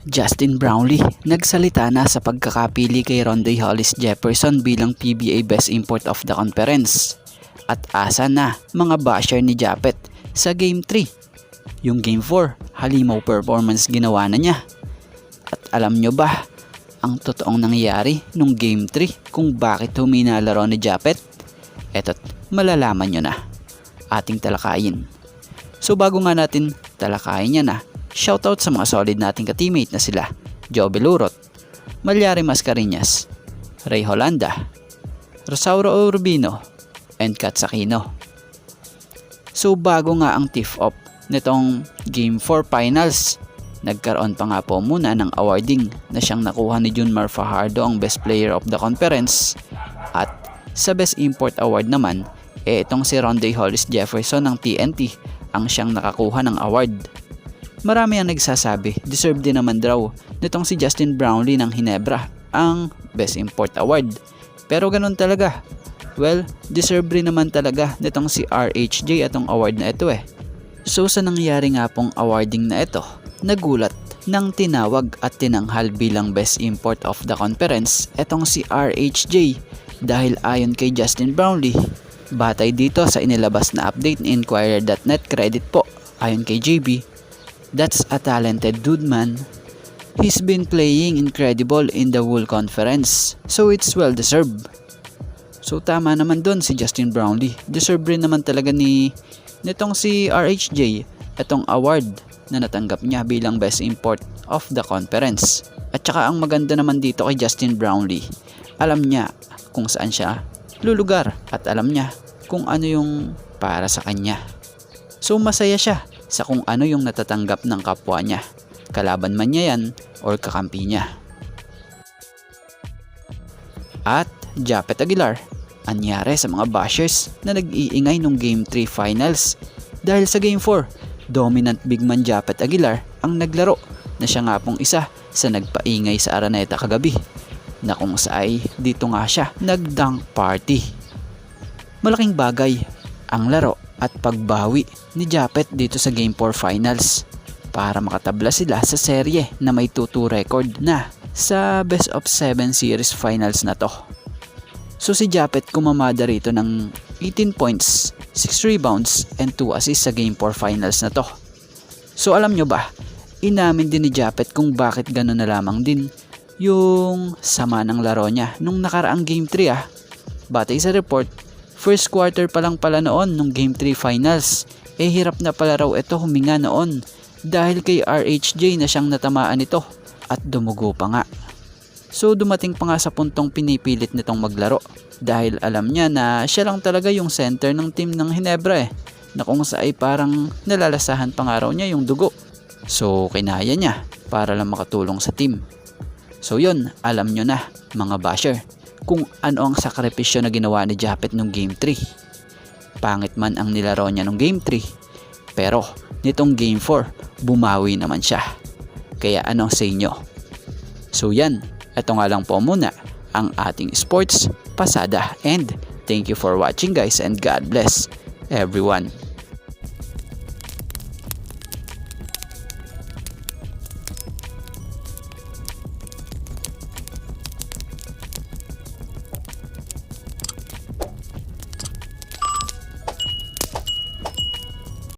Justin Brownlee nagsalita na sa pagkakapili kay Rondae Hollis Jefferson bilang PBA Best Import of the Conference. At asa na mga basher ni Japet sa Game 3. Yung Game 4, halimaw performance ginawa na niya. At alam nyo ba ang totoong nangyayari nung Game 3 kung bakit humina laro ni Japet? Eto't malalaman nyo na. Ating talakayin. So bago nga natin talakayin yan shoutout sa mga solid nating ka-teammate na sila Joe Belurot, Malyari Mascareñas, Ray Holanda, Rosauro Urbino, and Kat Sakino. So bago nga ang tip-off nitong Game 4 Finals, nagkaroon pa nga po muna ng awarding na siyang nakuha ni Junmar Fajardo ang Best Player of the Conference. At sa Best Import Award naman, itong si Rondae Hollis Jefferson ng TNT ang siyang nakakuha ng award. Marami ang nagsasabi, deserve din naman daw nitong si Justin Brownlee ng Hinebra ang Best Import Award. Pero ganun talaga. Well, deserve rin naman talaga nitong si RHJ atong award na ito So sa nangyari nga pong awarding na ito, nagulat nang tinawag at tinanghal bilang Best Import of the Conference etong si RHJ dahil ayon kay Justin Brownlee, batay dito sa inilabas na update ni Inquirer.net credit po, ayon kay JB, that's a talented dude man. He's been playing incredible in the whole conference, so it's well deserved. So tama naman dun si Justin Brownlee. Deserve rin naman talaga nitong si RHJ itong award na natanggap niya bilang Best Import of the Conference. At saka ang maganda naman dito kay Justin Brownlee, alam niya kung saan siya lulugar at alam niya kung ano yung para sa kanya. So masaya siya sa kung ano yung natatanggap ng kapwa niya, kalaban man niya yan or kakampi niya. At Japet Aguilar, anyari sa mga bashers na nag-iingay nung Game 3 Finals dahil sa Game 4, dominant big man Japet Aguilar ang naglaro na siya nga pong isa sa nagpaingay sa Araneta kagabi na kung saay dito nga siya nag-dunk party. Malaking bagay ang laro at pagbawi ni Japet dito sa Game 4 Finals para makatabla sila sa serye na may 2-2 record na sa Best of 7 Series Finals na to. So si Japet kumamada rito ng 18 points, 6 rebounds, and 2 assists sa Game 4 Finals na to. So alam nyo ba, inamin din ni Japet kung bakit gano'n na lamang din yung sama ng laro niya nung nakaraang Game 3 Batay sa report, first quarter pa lang pala noon nung Game 3 Finals, hirap na pala raw ito huminga noon dahil kay RHJ na siyang natamaan nito at dumugo pa nga. So dumating pa nga sa puntong pinipilit nitong maglaro dahil alam niya na siya lang talaga yung center ng team ng Hinebra na kung sa ay parang nalalasahan pa nga raw niya yung dugo. So kinaya niya para lang makatulong sa team. So yun, alam nyo na mga basher kung ano ang sakripisyo na ginawa ni Japet nung Game 3. Pangit man ang nilaro niya nung Game 3, pero nitong Game 4, bumawi naman siya. Kaya anong say nyo? So yan, ito nga lang po muna ang ating sports pasada and thank you for watching guys and God bless everyone.